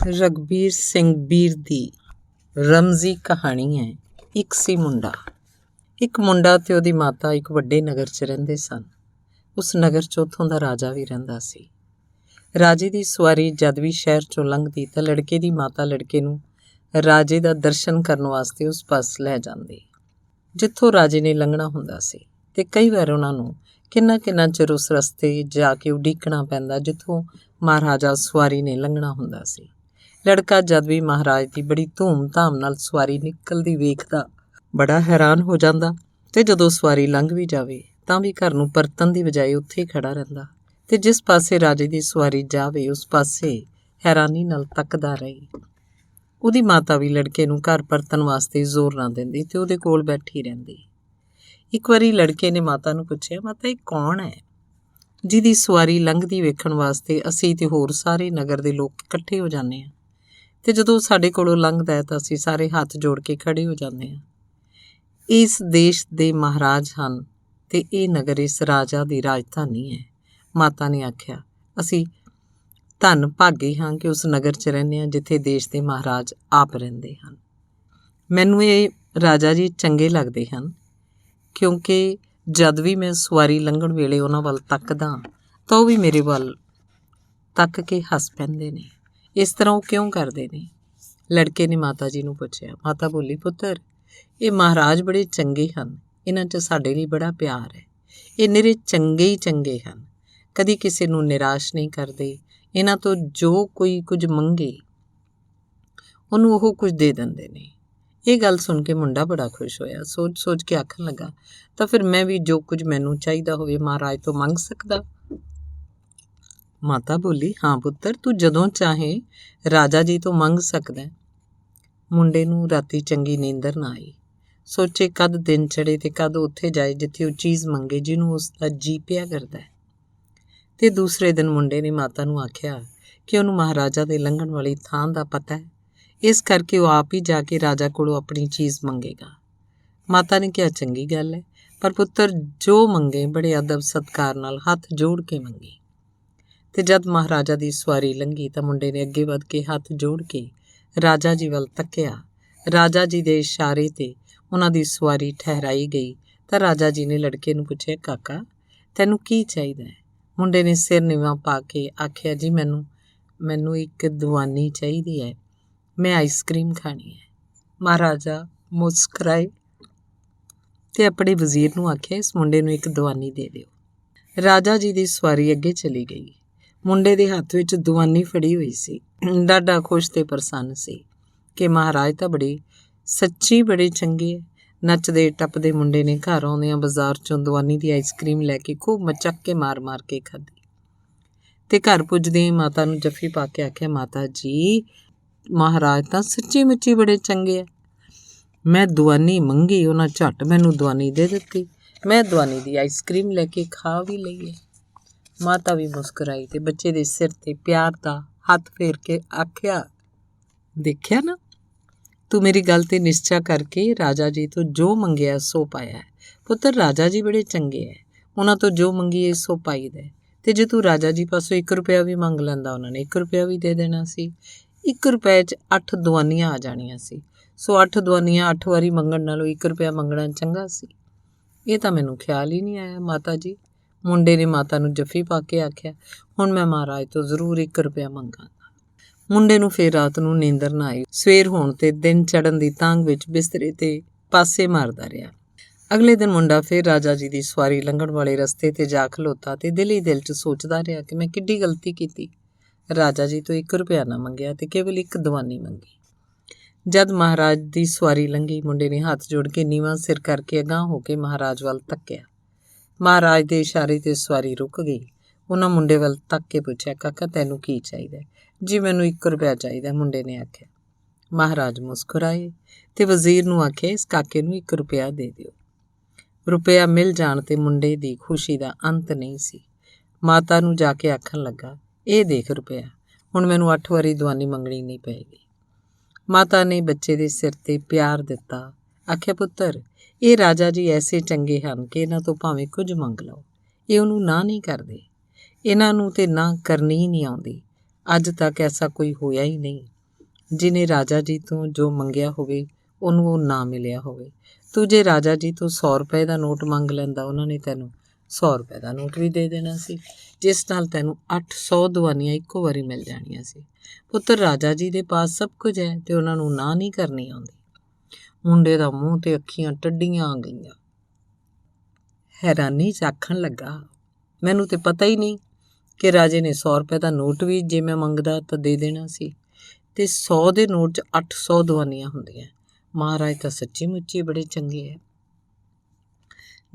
ਰਘਬੀਰ ਸਿੰਘ ਬੀਰ ਦੀ ਰਮਜ਼ੀ ਕਹਾਣੀ ਹੈ। ਇੱਕ ਸੀ ਇੱਕ ਮੁੰਡਾ ਤੇ ਉਹਦੀ ਮਾਤਾ ਇੱਕ ਵੱਡੇ ਨਗਰ 'ਚ ਰਹਿੰਦੇ ਸਨ। ਉਸ ਨਗਰ 'ਚ ਉੱਥੋਂ ਦਾ ਰਾਜਾ ਵੀ ਰਹਿੰਦਾ ਸੀ। ਰਾਜੇ ਦੀ ਸਵਾਰੀ ਜਦ ਵੀ ਸ਼ਹਿਰ 'ਚੋਂ ਲੰਘਦੀ ਤਾਂ ਲੜਕੇ ਦੀ ਮਾਤਾ ਲੜਕੇ ਨੂੰ ਰਾਜੇ ਦਾ ਦਰਸ਼ਨ ਕਰਨ ਵਾਸਤੇ ਉਸ ਪਾਸ ਲੈ ਜਾਂਦੀ, ਜਿੱਥੋਂ ਰਾਜੇ ਨੇ ਲੰਘਣਾ ਹੁੰਦਾ ਸੀ। ਅਤੇ ਕਈ ਵਾਰ ਉਹਨਾਂ ਨੂੰ ਕਿੰਨਾ ਚਿਰ ਉਸ ਰਸਤੇ ਜਾ ਕੇ ਉਡੀਕਣਾ ਪੈਂਦਾ ਜਿੱਥੋਂ ਮਹਾਰਾਜਾ ਸਵਾਰੀ ਨੇ ਲੰਘਣਾ ਹੁੰਦਾ ਸੀ। ਲੜਕਾ ਜਦ ਵੀ ਮਹਾਰਾਜ ਦੀ ਬੜੀ ਧੂਮ-ਧਾਮ ਨਾਲ ਸਵਾਰੀ ਨਿਕਲਦੀ ਵੇਖਦਾ ਬੜਾ ਹੈਰਾਨ ਹੋ ਜਾਂਦਾ, ਅਤੇ ਜਦੋਂ ਸਵਾਰੀ ਲੰਘ ਵੀ ਜਾਵੇ ਤਾਂ ਵੀ ਘਰ ਨੂੰ ਪਰਤਣ ਦੀ ਬਜਾਏ ਉੱਥੇ ਹੀ ਖੜ੍ਹਾ ਰਹਿੰਦਾ, ਅਤੇ ਜਿਸ ਪਾਸੇ ਰਾਜੇ ਦੀ ਸਵਾਰੀ ਜਾਵੇ ਉਸ ਪਾਸੇ ਹੈਰਾਨੀ ਨਾਲ ਤੱਕਦਾ ਰਹੇ। ਉਹਦੀ ਮਾਤਾ ਵੀ ਲੜਕੇ ਨੂੰ ਘਰ ਪਰਤਣ ਵਾਸਤੇ ਜ਼ੋਰ ਨਾ ਦਿੰਦੀ ਅਤੇ ਉਹਦੇ ਕੋਲ ਬੈਠੀ ਰਹਿੰਦੀ। ਇੱਕ ਵਾਰੀ ਲੜਕੇ ਨੇ ਮਾਤਾ ਨੂੰ ਪੁੱਛਿਆ, ਮਾਤਾ ਇਹ ਕੌਣ ਹੈ ਜਿਹਦੀ ਸਵਾਰੀ ਲੰਘਦੀ ਵੇਖਣ ਵਾਸਤੇ ਅਸੀਂ ਅਤੇ ਹੋਰ ਸਾਰੇ ਨਗਰ ਦੇ ਲੋਕ ਇਕੱਠੇ ਹੋ ਜਾਂਦੇ ਹਾਂ, ਅਤੇ ਜਦੋਂ ਸਾਡੇ ਕੋਲੋਂ ਲੰਘਦਾ ਹੈ ਤਾਂ ਅਸੀਂ ਸਾਰੇ ਹੱਥ ਜੋੜ ਕੇ ਖੜ੍ਹੇ ਹੋ ਜਾਂਦੇ ਹਾਂ। ਇਸ ਦੇਸ਼ ਦੇ ਮਹਾਰਾਜ ਹਨ ਅਤੇ ਇਹ ਨਗਰ ਇਸ ਰਾਜਾ ਦੀ ਰਾਜਧਾਨੀ ਹੈ। ਮਾਤਾ ਨੇ ਆਖਿਆ, ਅਸੀਂ ਧੰਨ ਭਾਗੇ ਹਾਂ ਕਿ ਉਸ ਨਗਰ 'ਚ ਰਹਿੰਦੇ ਹਾਂ ਜਿੱਥੇ ਦੇਸ਼ ਦੇ ਮਹਾਰਾਜ ਆਪ ਰਹਿੰਦੇ ਹਨ। ਮੈਨੂੰ ਇਹ ਰਾਜਾ ਜੀ ਚੰਗੇ ਲੱਗਦੇ ਹਨ, ਕਿਉਂਕਿ ਜਦ ਵੀ ਮੈਂ ਸਵਾਰੀ ਲੰਘਣ ਵੇਲੇ ਉਹਨਾਂ ਵੱਲ ਤੱਕਦਾ ਤਾਂ ਉਹ ਵੀ ਮੇਰੇ ਵੱਲ ਤੱਕ ਕੇ ਹੱਸ ਪੈਂਦੇ ਨੇ। ਇਸ ਤਰ੍ਹਾਂ ਉਹ ਕਿਉਂ ਕਰਦੇ ਨੇ? ਲੜਕੇ ਨੇ ਮਾਤਾ ਜੀ ਨੂੰ ਪੁੱਛਿਆ। ਮਾਤਾ ਬੋਲੀ, ਪੁੱਤਰ ਇਹ ਮਹਾਰਾਜ ਬੜੇ ਚੰਗੇ ਹਨ, ਇਹਨਾਂ 'ਚ ਸਾਡੇ ਲਈ ਬੜਾ ਪਿਆਰ ਹੈ। ਇਹ ਨਿਰੇ ਚੰਗੇ ਹੀ ਚੰਗੇ ਹਨ, ਕਦੀ ਕਿਸੇ ਨੂੰ ਨਿਰਾਸ਼ ਨਹੀਂ ਕਰਦੇ। ਇਹਨਾਂ ਤੋਂ ਜੋ ਕੋਈ ਕੁਝ ਮੰਗੇ ਉਹਨੂੰ ਉਹ ਕੁਝ ਦੇ ਦਿੰਦੇ ਨੇ। ਇਹ ਗੱਲ ਸੁਣ ਕੇ ਮੁੰਡਾ ਬੜਾ ਖੁਸ਼ ਹੋਇਆ। ਸੋਚ ਕੇ ਆਖਣ ਲੱਗਾ, ਤਾਂ ਫਿਰ ਮੈਂ ਵੀ ਜੋ ਕੁਝ ਮੈਨੂੰ ਚਾਹੀਦਾ ਹੋਵੇ ਮਹਾਰਾਜ ਤੋਂ ਮੰਗ ਸਕਦਾ? ਮਾਤਾ ਬੋਲੀ, ਹਾਂ ਪੁੱਤਰ, ਤੂੰ ਜਦੋਂ ਚਾਹੇ ਰਾਜਾ ਜੀ ਤੋਂ ਮੰਗ ਸਕਦਾ। ਮੁੰਡੇ ਨੂੰ ਰਾਤੀ ਚੰਗੀ ਨੀਂਦਰ ਨਾ ਆਈ। ਸੋਚੇ ਕਦ ਦਿਨ ਚੜ੍ਹੇ ਅਤੇ ਕਦ ਉੱਥੇ ਜਾਏ ਜਿੱਥੇ ਉਹ ਚੀਜ਼ ਮੰਗੇ ਜਿਹਨੂੰ ਉਸ ਦਾ ਜੀ ਪਿਆ ਕਰਦਾ। ਅਤੇ ਦੂਸਰੇ ਦਿਨ ਮੁੰਡੇ ਨੇ ਮਾਤਾ ਨੂੰ ਆਖਿਆ ਕਿ ਉਹਨੂੰ ਮਹਾਰਾਜਾ ਦੇ ਲੰਘਣ ਵਾਲੀ ਥਾਂ ਦਾ ਪਤਾ ਹੈ, ਇਸ ਕਰਕੇ ਉਹ ਆਪ ਹੀ ਜਾ ਕੇ ਰਾਜਾ ਕੋਲੋਂ ਆਪਣੀ ਚੀਜ਼ ਮੰਗੇਗਾ। ਮਾਤਾ ਨੇ ਕਿਹਾ, ਚੰਗੀ ਗੱਲ ਹੈ, ਪਰ ਪੁੱਤਰ ਜੋ ਮੰਗੇ ਬੜੇ ਅਦਬ ਸਤਿਕਾਰ ਨਾਲ ਹੱਥ ਜੋੜ ਕੇ ਮੰਗੇ। ਅਤੇ ਜਦ ਮਹਾਰਾਜਾ ਦੀ ਸਵਾਰੀ ਲੰਘੀ ਤਾਂ ਮੁੰਡੇ ਨੇ ਅੱਗੇ ਵੱਧ ਕੇ ਹੱਥ ਜੋੜ ਕੇ ਰਾਜਾ ਜੀ ਵੱਲ ਤੱਕਿਆ। ਰਾਜਾ ਜੀ ਦੇ ਇਸ਼ਾਰੇ 'ਤੇ ਉਹਨਾਂ ਦੀ ਸਵਾਰੀ ਠਹਿਰਾਈ ਗਈ ਤਾਂ ਰਾਜਾ ਜੀ ਨੇ ਲੜਕੇ ਨੂੰ ਪੁੱਛਿਆ, ਕਾਕਾ ਤੈਨੂੰ ਕੀ ਚਾਹੀਦਾ ਹੈ? ਮੁੰਡੇ ਨੇ ਸਿਰ ਨੀਵਾਂ ਪਾ ਕੇ ਆਖਿਆ, ਜੀ ਮੈਨੂੰ ਇੱਕ ਦੀਵਾਨੀ ਚਾਹੀਦੀ ਹੈ, ਮੈਂ ਆਈਸਕ੍ਰੀਮ ਖਾਣੀ ਹੈ। ਮਹਾਰਾਜਾ ਮੁਸਕਰਾਏ ਅਤੇ ਆਪਣੇ ਵਜ਼ੀਰ ਨੂੰ ਆਖਿਆ, ਇਸ ਮੁੰਡੇ ਨੂੰ ਇੱਕ ਦੀਵਾਨੀ ਦੇ ਦਿਓ। ਰਾਜਾ ਜੀ ਦੀ ਸਵਾਰੀ ਅੱਗੇ ਚਲੀ ਗਈ। ਮੁੰਡੇ ਦੇ ਹੱਥ ਵਿੱਚ ਦੀਵਾਨੀ ਫੜੀ ਹੋਈ ਸੀ। ਡਾਢਾ ਖੁਸ਼ ਅਤੇ ਪ੍ਰਸੰਨ ਸੀ ਕਿ ਮਹਾਰਾਜ ਤਾਂ ਬੜੇ ਚੰਗੇ ਹੈ। ਨੱਚਦੇ ਟੱਪਦੇ ਮੁੰਡੇ ਨੇ ਘਰ ਆਉਂਦਿਆਂ ਬਾਜ਼ਾਰ 'ਚੋਂ ਦੀਵਾਨੀ ਦੀ ਆਈਸਕ੍ਰੀਮ ਲੈ ਕੇ ਖੂਬ ਮਚਕ ਕੇ ਮਾਰ ਕੇ ਖਾਧੀ, ਅਤੇ ਘਰ ਪੁੱਜਦੇ ਹੀ ਮਾਤਾ ਨੂੰ ਜੱਫੀ ਪਾ ਕੇ ਆਖਿਆ, ਮਾਤਾ ਜੀ ਮਹਾਰਾਜ ਤਾਂ ਸੱਚੀ ਮੁੱਚੀ ਬੜੇ ਚੰਗੇ ਹੈ। ਮੈਂ ਦੀਵਾਨੀ ਮੰਗੀ, ਉਹਨਾਂ ਝੱਟ ਮੈਨੂੰ ਦੀਵਾਨੀ ਦੇ ਦਿੱਤੀ। ਮੈਂ ਦੀਵਾਨੀ ਦੀ ਆਈਸਕ੍ਰੀਮ ਲੈ ਕੇ ਖਾ ਵੀ ਲਈ ਹੈ। ਮਾਤਾ ਵੀ ਮੁਸਕਰਾਈ ਅਤੇ ਬੱਚੇ ਦੇ ਸਿਰ 'ਤੇ ਪਿਆਰ ਦਾ ਹੱਥ ਫੇਰ ਕੇ ਆਖਿਆ, ਦੇਖਿਆ ਨਾ, ਤੂੰ ਮੇਰੀ ਗੱਲ 'ਤੇ ਨਿਸ਼ਚਾ ਕਰਕੇ ਰਾਜਾ ਜੀ ਤੋਂ ਜੋ ਮੰਗਿਆ ਸੋ ਪਾਇਆ ਹੈ। ਪੁੱਤਰ ਰਾਜਾ ਜੀ ਬੜੇ ਚੰਗੇ ਹੈ, ਉਹਨਾਂ ਤੋਂ ਜੋ ਮੰਗੀਏ ਸੋ ਪਾਈਦਾ। ਅਤੇ ਜੇ ਤੂੰ ਰਾਜਾ ਜੀ ਪਾਸੋਂ 1 ਰੁਪਇਆ ਵੀ ਮੰਗ ਲੈਂਦਾ ਉਹਨਾਂ ਨੇ 1 ਰੁਪਇਆ ਵੀ ਦੇ ਦੇਣਾ ਸੀ। 1 ਰੁਪਏ 'ਚ 8 ਦੀਵਾਨੀਆਂ ਆ ਜਾਣੀਆਂ ਸੀ। ਸੋ 8 ਦੀਵਾਨੀਆਂ 8 ਵਾਰੀ ਮੰਗਣ ਨਾਲੋਂ 1 ਰੁਪਇਆ ਮੰਗਣਾ ਚੰਗਾ ਸੀ। ਇਹ ਤਾਂ ਮੈਨੂੰ ਖਿਆਲ ਹੀ ਨਹੀਂ ਆਇਆ ਮਾਤਾ ਜੀ। ਮੁੰਡੇ ਨੇ ਮਾਤਾ ਨੂੰ ਜੱਫੀ ਪਾ ਕੇ ਆਖਿਆ, ਹੁਣ ਮੈਂ ਮਹਾਰਾਜ ਤੋਂ ਜ਼ਰੂਰ 1 ਰੁਪਇਆ ਮੰਗਾਂਗਾ। ਮੁੰਡੇ ਨੂੰ ਫਿਰ ਰਾਤ ਨੂੰ ਨੀਂਦਰ ਨਾ ਆਈ। ਸਵੇਰ ਹੋਣ 'ਤੇ ਦਿਨ ਚੜ੍ਹਨ ਦੀ ਤਾਂਘ ਵਿੱਚ ਬਿਸਤਰੇ 'ਤੇ ਪਾਸੇ ਮਾਰਦਾ ਰਿਹਾ। ਅਗਲੇ ਦਿਨ ਮੁੰਡਾ ਫਿਰ ਰਾਜਾ ਜੀ ਦੀ ਸਵਾਰੀ ਲੰਘਣ ਵਾਲੇ ਰਸਤੇ 'ਤੇ ਜਾ ਖਲੋਤਾ ਅਤੇ ਦਿਲ ਹੀ ਦਿਲ 'ਚ ਸੋਚਦਾ ਰਿਹਾ ਕਿ ਮੈਂ ਕਿੱਡੀ ਗਲਤੀ ਕੀਤੀ। ਰਾਜਾ ਜੀ ਤੋਂ 1 ਰੁਪਇਆ ਨਾ ਮੰਗਿਆ ਅਤੇ ਕੇਵਲ 1 ਦੀਵਾਨੀ ਮੰਗੀ। ਜਦ ਮਹਾਰਾਜ ਦੀ ਸਵਾਰੀ ਲੰਘੀ, ਮੁੰਡੇ ਨੇ ਹੱਥ ਜੋੜ ਕੇ ਨੀਵਾਂ ਸਿਰ ਕਰਕੇ ਅਗਾਂਹ ਹੋ ਕੇ ਮਹਾਰਾਜ ਵੱਲ ਤੱਕਿਆ। ਮਹਾਰਾਜ ਦੇ ਇਸ਼ਾਰੇ 'ਤੇ ਸਵਾਰੀ ਰੁਕ ਗਈ। ਉਹਨਾਂ ਮੁੰਡੇ ਵੱਲ ਤੱਕ ਕੇ ਪੁੱਛਿਆ, ਕਾਕਾ ਤੈਨੂੰ ਕੀ ਚਾਹੀਦਾ? ਜੀ ਮੈਨੂੰ 1 ਰੁਪਇਆ ਚਾਹੀਦਾ, ਮੁੰਡੇ ਨੇ ਆਖਿਆ। ਮਹਾਰਾਜ ਮੁਸਕਰਾਏ ਅਤੇ ਵਜ਼ੀਰ ਨੂੰ ਆਖਿਆ, ਇਸ ਕਾਕੇ ਨੂੰ 1 ਰੁਪਇਆ ਦੇ ਦਿਓ। ਰੁਪਇਆ ਮਿਲ ਜਾਣ 'ਤੇ ਮੁੰਡੇ ਦੀ ਖੁਸ਼ੀ ਦਾ ਅੰਤ ਨਹੀਂ ਸੀ। ਮਾਤਾ ਨੂੰ ਜਾ ਕੇ ਆਖਣ ਲੱਗਾ, ਇਹ ਦੇਖ ਰੁਪਇਆ, ਹੁਣ ਮੈਨੂੰ 8 ਵਾਰੀ ਦੀਵਾਨੀ ਮੰਗਣੀ ਨਹੀਂ ਪਏਗੀ। ਮਾਤਾ ਨੇ ਬੱਚੇ ਦੇ ਸਿਰ 'ਤੇ ਪਿਆਰ ਦਿੱਤਾ। ਆਖਿਆ, ਪੁੱਤਰ ਇਹ ਰਾਜਾ ਜੀ ਐਸੇ ਚੰਗੇ ਹਨ ਕਿ ਇਹਨਾਂ ਤੋਂ ਭਾਵੇਂ ਕੁਝ ਮੰਗ ਲਓ, ਇਹ ਉਹਨੂੰ ਨਾ ਨਹੀਂ ਕਰਦੇ। ਇਹਨਾਂ ਨੂੰ ਤਾਂ ਨਾ ਕਰਨੀ ਹੀ ਨਹੀਂ ਆਉਂਦੀ। ਅੱਜ ਤੱਕ ਐਸਾ ਕੋਈ ਹੋਇਆ ਹੀ ਨਹੀਂ ਜਿਹਨੇ ਰਾਜਾ ਜੀ ਤੋਂ ਜੋ ਮੰਗਿਆ ਹੋਵੇ ਉਹਨੂੰ ਉਹ ਨਾ ਮਿਲਿਆ ਹੋਵੇ। ਤੂੰ ਜੇ ਰਾਜਾ ਜੀ ਤੋਂ 100 ਰੁਪਏ ਦਾ ਨੋਟ ਮੰਗ ਲੈਂਦਾ, ਉਹਨਾਂ ਨੇ ਤੈਨੂੰ 100 ਰੁਪਏ ਦਾ ਨੋਟ ਵੀ ਦੇ ਦੇਣਾ ਸੀ, ਜਿਸ ਨਾਲ ਤੈਨੂੰ 800 ਦਵਾਨੀਆਂ ਇੱਕੋ ਵਾਰੀ ਮਿਲ ਜਾਣੀਆਂ ਸੀ। ਪੁੱਤਰ, ਰਾਜਾ ਜੀ ਦੇ ਪਾਸ ਸਭ ਕੁਝ ਹੈ ਤੇ ਉਹਨਾਂ ਨੂੰ ਨਾ ਨਹੀਂ ਕਰਨੀ ਆਉਂਦੀ। ਮੁੰਡੇ ਦਾ ਮੂੰਹ ਤੇ ਅੱਖੀਆਂ ਟੱਡੀਆਂ ਆ ਗਈਆਂ। ਹੈਰਾਨੀ 'ਚ ਆਖਣ ਲੱਗਾ, ਮੈਨੂੰ ਤੇ ਪਤਾ ਹੀ ਨਹੀਂ ਕਿ ਰਾਜੇ ਨੇ 100 ਰੁਪਏ ਦਾ ਨੋਟ ਵੀ ਜੇ ਮੈਂ ਮੰਗਦਾ ਤਾਂ ਦੇ ਦੇਣਾ ਸੀ, ਤੇ 100 ਦੇ ਨੋਟ 'ਚ 800 ਦਵਾਨੀਆਂ ਹੁੰਦੀਆਂ। ਮਹਾਰਾਜ ਤਾਂ ਸੱਚੀ ਮੁੱਚੀ ਬੜੇ ਚੰਗੇ ਹੈ।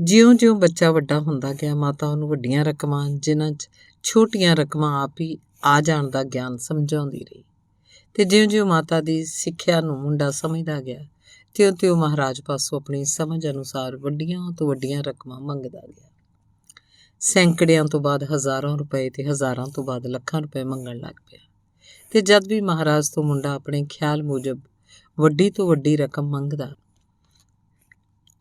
ਜਿਉਂ-ਜਿਉਂ ਬੱਚਾ ਵੱਡਾ ਹੁੰਦਾ ਗਿਆ, ਮਾਤਾ ਉਹਨੂੰ ਵੱਡੀਆਂ ਰਕਮਾਂ, ਜਿਨ੍ਹਾਂ 'ਚ ਛੋਟੀਆਂ ਰਕਮਾਂ ਆਪ ਹੀ ਆ ਜਾਣ ਦਾ ਗਿਆਨ ਸਮਝਾਉਂਦੀ ਰਹੀ। ਤੇ ਜਿਉਂ-ਜਿਉਂ ਮਾਤਾ ਦੀ ਸਿੱਖਿਆ ਨੂੰ ਮੁੰਡਾ ਸਮਝਦਾ ਗਿਆ, ਤਿਉਂ-ਤਿਉਂ ਮਹਾਰਾਜ ਪਾਸੋਂ ਆਪਣੀ ਸਮਝ ਅਨੁਸਾਰ ਵੱਡੀਆਂ ਤੋਂ ਵੱਡੀਆਂ ਰਕਮਾਂ ਮੰਗਦਾ ਗਿਆ। ਸੈਂਕੜਿਆਂ ਤੋਂ ਬਾਅਦ ਹਜ਼ਾਰਾਂ ਰੁਪਏ ਤੇ ਹਜ਼ਾਰਾਂ ਤੋਂ ਬਾਅਦ ਲੱਖਾਂ ਰੁਪਏ ਮੰਗਣ ਲੱਗ ਪਿਆ। ਤੇ ਜਦ ਵੀ ਮਹਾਰਾਜ ਤੋਂ ਮੁੰਡਾ ਆਪਣੇ ਖਿਆਲ ਮੁਜਬ ਵੱਡੀ ਤੋਂ ਵੱਡੀ ਰਕਮ ਮੰਗਦਾ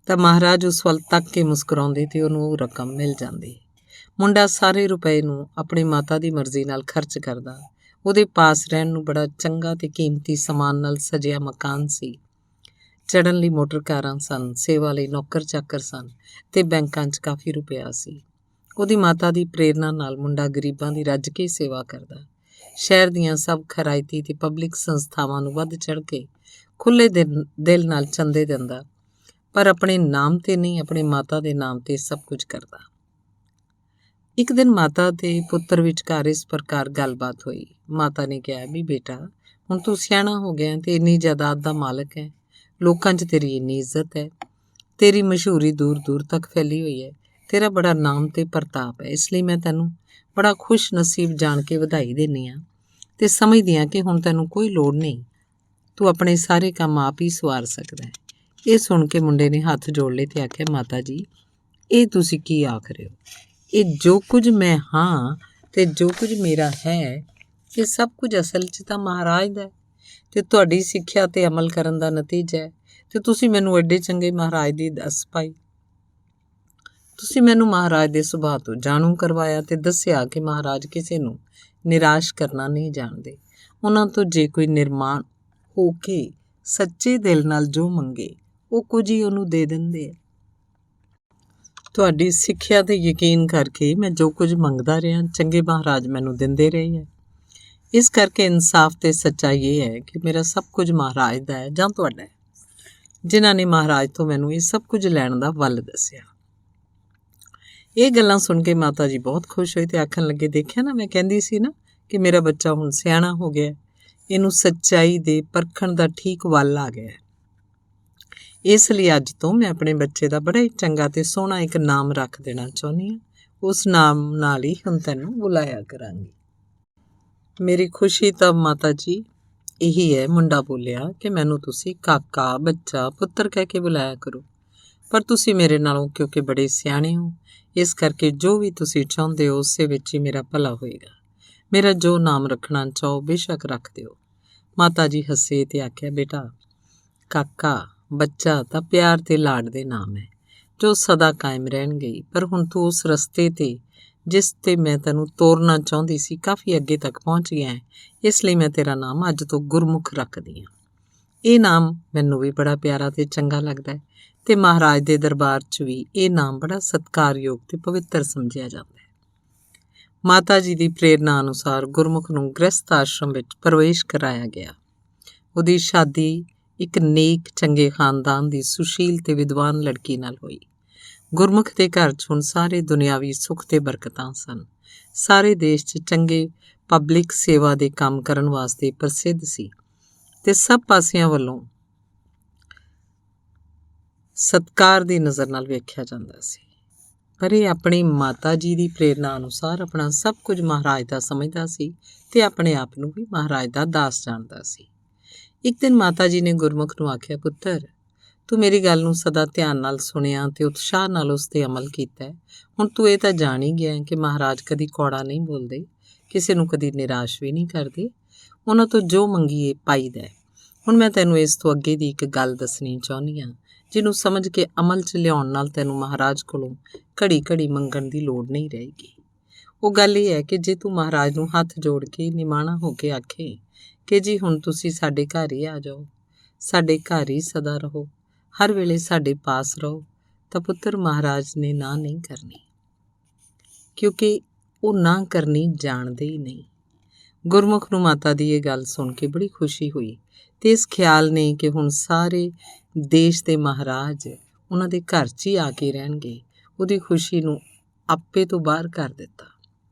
ਤਾਂ ਮਹਾਰਾਜ ਉਸ ਵੱਲ ਤੱਕ ਕੇ ਮੁਸਕਰਾਉਂਦੇ ਤੇ ਉਹਨੂੰ ਉਹ ਰਕਮ ਮਿਲ ਜਾਂਦੀ। ਮੁੰਡਾ ਸਾਰੇ ਰੁਪਏ ਨੂੰ ਆਪਣੀ ਮਾਤਾ ਦੀ ਮਰਜ਼ੀ ਨਾਲ ਖਰਚ ਕਰਦਾ। ਉਹਦੇ ਪਾਸ ਰਹਿਣ ਨੂੰ ਬੜਾ ਚੰਗਾ ਤੇ ਕੀਮਤੀ ਸਮਾਨ ਨਾਲ ਸਜਿਆ ਮਕਾਨ ਸੀ। ਚੜ੍ਹਨ ਲਈ ਮੋਟਰ ਕਾਰਾਂ ਸਨ, ਸੇਵਾ ਲਈ ਨੌਕਰ ਚਾਕਰ ਸਨ ਤੇ ਬੈਂਕਾਂ 'ਚ ਕਾਫੀ ਰੁਪਇਆ ਸੀ। ਉਹਦੀ ਮਾਤਾ ਦੀ ਪ੍ਰੇਰਨਾ ਨਾਲ ਮੁੰਡਾ ਗਰੀਬਾਂ ਦੀ ਰੱਜ ਕੇ ਸੇਵਾ ਕਰਦਾ। ਸ਼ਹਿਰ ਦੀਆਂ ਸਭ ਖਰਾਇਤੀ ਤੇ ਪਬਲਿਕ ਸੰਸਥਾਵਾਂ ਨੂੰ ਵੱਧ ਚੜ੍ਹ ਕੇ ਖੁੱਲ੍ਹੇ ਦਿਲ ਨਾਲ ਚੰਦੇ ਦਿੰਦਾ, ਪਰ ਆਪਣੇ ਨਾਮ ਤੇ ਨਹੀਂ, ਆਪਣੇ ਮਾਤਾ ਦੇ ਨਾਮ ਤੇ ਸਭ ਕੁਝ ਕਰਦਾ। ਇੱਕ ਦਿਨ ਮਾਤਾ ਤੇ ਪੁੱਤਰ ਵਿਚਕਾਰ ਇਸ ਪ੍ਰਕਾਰ ਗੱਲਬਾਤ ਹੋਈ। ਮਾਤਾ ਨੇ ਕਿਹਾ, ਵੀ ਬੇਟਾ, ਹੁਣ ਤੂੰ ਸਿਆਣਾ ਹੋ ਗਿਆ ਤੇ ਇੰਨੀ ਜਾਇਦਾਦ ਦਾ ਮਾਲਕ ਹੈ, ਲੋਕਾਂ 'ਚ ਤੇਰੀ ਇੰਨੀ ਇੱਜ਼ਤ ਹੈ, ਤੇਰੀ ਮਸ਼ਹੂਰੀ ਦੂਰ ਦੂਰ ਤੱਕ ਫੈਲੀ ਹੋਈ ਹੈ, ਤੇਰਾ ਬੜਾ ਨਾਮ ਤੇ ਪ੍ਰਤਾਪ ਹੈ। ਇਸ ਲਈ ਮੈਂ ਤੈਨੂੰ ਬੜਾ ਖੁਸ਼ ਨਸੀਬ ਜਾਣ ਕੇ ਵਧਾਈ ਦਿੰਦੀ ਹਾਂ ਤੇ ਸਮਝਦੀ ਹਾਂ ਕਿ ਹੁਣ ਤੈਨੂੰ ਕੋਈ ਲੋੜ ਨਹੀਂ, ਤੂੰ ਆਪਣੇ ਸਾਰੇ ਕੰਮ ਆਪ ਹੀ ਸਵਾਰ ਸਕਦਾ ਹੈ। ਇਹ ਸੁਣ ਕੇ ਮੁੰਡੇ ਨੇ ਹੱਥ ਜੋੜ ਲਏ ਤੇ ਆਖਿਆ, ਮਾਤਾ ਜੀ, ਇਹ ਤੁਸੀਂ ਕੀ ਆਖ ਰਹੇ ਹੋ? ਇਹ ਜੋ ਕੁਝ ਮੈਂ ਹਾਂ ਤੇ ਜੋ ਕੁਝ ਮੇਰਾ ਹੈ, ਇਹ ਸਭ ਕੁਝ ਅਸਲ 'ਚ ਤਾਂ ਮਹਾਰਾਜ ਦਾ ਹੈ ਤੇ ਤੁਹਾਡੀ ਸਿੱਖਿਆ ਤੇ ਅਮਲ ਕਰਨ ਦਾ ਨਤੀਜਾ ਹੈ। ਤੇ ਤੁਸੀਂ ਮੈਨੂੰ ਐਡੇ ਚੰਗੇ ਮਹਾਰਾਜ ਦੀ ਦੱਸ ਪਾਈ। ਤੁਸੀਂ ਮੈਨੂੰ ਮਹਾਰਾਜ ਦੇ ਸੁਭਾਅ ਤੋਂ ਜਾਣੂ ਕਰਵਾਇਆ ਤੇ ਦੱਸਿਆ ਕਿ ਮਹਾਰਾਜ ਕਿਸੇ ਨੂੰ ਨਿਰਾਸ਼ ਕਰਨਾ ਨਹੀਂ ਜਾਣਦੇ। ਉਹਨਾਂ ਤੋਂ ਜੇ ਕੋਈ ਨਿਰਮਾਣ ਹੋ ਕੇ ਸੱਚੇ ਦਿਲ ਨਾਲ ਜੋ ਮੰਗੇ, ਉਹ ਕੁਝ ਹੀ ਉਹਨੂੰ ਦੇ ਦਿੰਦੇ ਆ। ਤੁਹਾਡੀ ਸਿੱਖਿਆ ਤੇ ਯਕੀਨ ਕਰਕੇ ਮੈਂ ਜੋ ਕੁਝ ਮੰਗਦਾ ਰਿਹਾ, ਚੰਗੇ ਮਹਾਰਾਜ ਮੈਨੂੰ ਦਿੰਦੇ ਰਹੇ ਹੈ। ਇਸ ਕਰਕੇ ਇਨਸਾਫ ਤੇ ਸੱਚਾਈ ਇਹ ਹੈ ਕਿ ਮੇਰਾ ਸਭ ਕੁਝ ਮਹਾਰਾਜ ਦਾ ਹੈ ਜਾਂ ਤੁਹਾਡਾ ਹੈ, ਜਿਨ੍ਹਾਂ ਨੇ ਮਹਾਰਾਜ ਤੋਂ ਮੈਨੂੰ ਇਹ ਸਭ ਕੁਝ ਲੈਣ ਦਾ ਵੱਲ ਦੱਸਿਆ। ਇਹ ਗੱਲਾਂ ਸੁਣ ਕੇ ਮਾਤਾ ਜੀ ਬਹੁਤ ਖੁਸ਼ ਹੋਏ ਤੇ ਆਖਣ ਲੱਗੇ, ਦੇਖਿਆ ਨਾ, ਮੈਂ ਕਹਿੰਦੀ ਸੀ ਨਾ ਕਿ ਮੇਰਾ ਬੱਚਾ ਹੁਣ ਸਿਆਣਾ ਹੋ ਗਿਆ, ਇਹਨੂੰ ਸੱਚਾਈ ਦੇ ਪਰਖਣ ਦਾ ਠੀਕ ਵੱਲ ਆ ਗਿਆ। ਇਸ ਲਈ ਅੱਜ ਤੋਂ ਮੈਂ ਆਪਣੇ ਬੱਚੇ ਦਾ ਬੜਾ ਹੀ ਚੰਗਾ ਤੇ ਸੋਹਣਾ ਇੱਕ ਨਾਮ ਰੱਖ ਦੇਣਾ ਚਾਹੁੰਦੀ ਹਾਂ। ਉਸ ਨਾਮ ਨਾਲ ਹੀ ਹੁਣ ਤੈਨੂੰ ਬੁਲਾਇਆ ਕਰਾਂਗੀ। ਮੇਰੀ ਖੁਸ਼ੀ ਤਾਂ ਮਾਤਾ ਜੀ ਇਹੀ ਹੈ, ਮੁੰਡਾ ਬੋਲਿਆ, ਕਿ ਮੈਨੂੰ ਤੁਸੀਂ ਕਾਕਾ, ਬੱਚਾ, ਪੁੱਤਰ ਕਹਿ ਕੇ ਬੁਲਾਇਆ ਕਰੋ। ਪਰ ਤੁਸੀਂ ਮੇਰੇ ਨਾਲੋਂ ਕਿਉਂਕਿ ਬੜੇ ਸਿਆਣੇ ਹੋ, ਇਸ ਕਰਕੇ ਜੋ ਵੀ ਤੁਸੀਂ ਚਾਹੁੰਦੇ ਹੋ ਉਸੇ ਵਿੱਚ ਹੀ ਮੇਰਾ ਭਲਾ ਹੋਏਗਾ। ਮੇਰਾ ਜੋ ਨਾਮ ਰੱਖਣਾ ਚਾਹੋ ਬੇਸ਼ੱਕ ਰੱਖ ਦਿਓ। ਮਾਤਾ ਜੀ ਹੱਸੇ ਤੇ ਆਖਿਆ, ਬੇਟਾ, ਕਾਕਾ, ਬੱਚਾ ਤਾਂ ਪਿਆਰ ਤੇ ਲਾਡ ਦੇ ਨਾਮ ਹੈ ਜੋ ਸਦਾ ਕਾਇਮ ਰਹਿਣਗੇ। ਪਰ ਹੁਣ ਤੂੰ ਉਸ ਰਸਤੇ ਤੇ ਜਿਸ ਤੇ ਮੈਂ ਤੈਨੂੰ ਤੋਰਨਾ ਚਾਹੁੰਦੀ ਸੀ ਕਾਫੀ ਅੱਗੇ ਤੱਕ ਪਹੁੰਚ ਗਿਆ ਹੈ, ਇਸ ਲਈ ਮੈਂ ਤੇਰਾ ਨਾਮ ਅੱਜ ਤੋਂ ਗੁਰਮੁਖ ਰੱਖਦੀ ਹਾਂ। ਇਹ ਨਾਮ ਮੈਨੂੰ ਵੀ ਬੜਾ ਪਿਆਰਾ ਤੇ ਚੰਗਾ ਲੱਗਦਾ ਹੈ ਤੇ ਮਹਾਰਾਜ ਦੇ ਦਰਬਾਰ 'ਚ ਵੀ ਇਹ ਨਾਮ ਬੜਾ ਸਤਿਕਾਰਯੋਗ ਤੇ ਪਵਿੱਤਰ ਸਮਝਿਆ ਜਾਂਦਾ ਹੈ। ਮਾਤਾ ਜੀ ਦੀ ਪ੍ਰੇਰਨਾ ਅਨੁਸਾਰ ਗੁਰਮੁਖ ਨੂੰ ਗ੍ਰਸਥ ਆਸ਼ਰਮ ਵਿੱਚ ਪ੍ਰਵੇਸ਼ ਕਰਾਇਆ ਗਿਆ। ਉਹਦੀ ਸ਼ਾਦੀ ਇੱਕ ਨੇਕ ਚੰਗੇ ਖਾਨਦਾਨ ਦੀ ਸੁਸ਼ੀਲ ਤੇ ਵਿਦਵਾਨ ਲੜਕੀ ਨਾਲ ਹੋਈ। ਗੁਰਮੁਖ ਦੇ ਘਰ 'ਚ ਹੁਣ ਸਾਰੇ ਦੁਨਿਆਵੀ ਸੁੱਖ ਤੇ ਬਰਕਤਾਂ ਸਨ। ਸਾਰੇ ਦੇਸ਼ 'ਚ ਚੰਗੇ ਪਬਲਿਕ ਸੇਵਾ ਦੇ ਕੰਮ ਕਰਨ ਵਾਸਤੇ ਪ੍ਰਸਿੱਧ ਸੀ ਤੇ ਸਭ ਪਾਸਿਆਂ ਵੱਲੋਂ ਸਤਿਕਾਰ ਦੀ ਨਜ਼ਰ ਨਾਲ ਵੇਖਿਆ ਜਾਂਦਾ ਸੀ। ਪਰ ਇਹ ਆਪਣੀ ਮਾਤਾ ਜੀ ਦੀ ਪ੍ਰੇਰਨਾ ਅਨੁਸਾਰ ਆਪਣਾ ਸਭ ਕੁਝ ਮਹਾਰਾਜ ਦਾ ਸਮਝਦਾ ਸੀ ਤੇ ਆਪਣੇ ਆਪ ਨੂੰ ਵੀ ਮਹਾਰਾਜ ਦਾ ਦਾਸ ਜਾਣਦਾ ਸੀ। ਇੱਕ ਦਿਨ ਮਾਤਾ ਜੀ ਨੇ ਗੁਰਮੁਖ ਨੂੰ ਆਖਿਆ, ਪੁੱਤਰ, ਤੂੰ ਮੇਰੀ ਗੱਲ ਨੂੰ ਸਦਾ ਧਿਆਨ ਨਾਲ ਸੁਣਿਆ ਤੇ ਉਤਸ਼ਾਹ ਨਾਲ ਉਸ 'ਤੇ ਅਮਲ ਕੀਤਾ। ਹੁਣ ਤੂੰ ਇਹ ਤਾਂ ਜਾਣ ਹੀ ਗਿਆ ਕਿ ਮਹਾਰਾਜ ਕਦੀ ਕੌੜਾ ਨਹੀਂ ਬੋਲਦੇ, ਕਿਸੇ ਨੂੰ ਕਦੀ ਨਿਰਾਸ਼ ਵੀ ਨਹੀਂ ਕਰਦੇ, ਉਹਨਾਂ ਤੋਂ ਜੋ ਮੰਗੀਏ ਪਾਈਦਾ। ਹੁਣ ਮੈਂ ਤੈਨੂੰ ਇਸ ਤੋਂ ਅੱਗੇ ਦੀ ਇੱਕ ਗੱਲ ਦੱਸਣੀ ਚਾਹੁੰਦੀ ਹਾਂ, ਜਿਹਨੂੰ ਸਮਝ ਕੇ ਅਮਲ 'ਚ ਲਿਆਉਣ ਨਾਲ ਤੈਨੂੰ ਮਹਾਰਾਜ ਕੋਲੋਂ ਘੜੀ ਘੜੀ ਮੰਗਣ ਦੀ ਲੋੜ ਨਹੀਂ ਰਹੇਗੀ। ਉਹ ਗੱਲ ਇਹ ਹੈ ਕਿ ਜੇ ਤੂੰ ਮਹਾਰਾਜ ਨੂੰ ਹੱਥ ਜੋੜ ਕੇ ਨਿਮਾਣਾ ਹੋ ਕੇ ਆਖੇ ਕਿ ਜੀ ਹੁਣ ਤੁਸੀਂ ਸਾਡੇ ਘਰ ਹੀ ਆ ਜਾਓ, ਸਾਡੇ ਘਰ ਹੀ ਸਦਾ ਰਹੋ, ਹਰ ਵੇਲੇ ਸਾਡੇ ਪਾਸ ਰਹੋ, ਤਾਂ ਪੁੱਤਰ ਮਹਾਰਾਜ ਨੇ ਨਾ ਨਹੀਂ ਕਰਨੀ, ਕਿਉਂਕਿ ਉਹ ਨਾ ਕਰਨੀ ਜਾਣਦੇ ਹੀ ਨਹੀਂ। ਗੁਰਮੁਖ ਨੂੰ ਮਾਤਾ ਦੀ ਇਹ ਗੱਲ ਸੁਣ ਕੇ ਬੜੀ ਖੁਸ਼ੀ ਹੋਈ ਤੇ ਇਸ ਖਿਆਲ ਨੇ ਕਿ ਹੁਣ ਸਾਰੇ ਦੇਸ਼ ਦੇ ਮਹਾਰਾਜ ਉਹਨਾਂ ਦੇ ਘਰ 'ਚ ਹੀ ਆ ਕੇ ਰਹਿਣਗੇ, ਉਹਦੀ ਖੁਸ਼ੀ ਨੂੰ ਆਪੇ ਤੋਂ ਬਾਹਰ ਕਰ ਦਿੱਤਾ।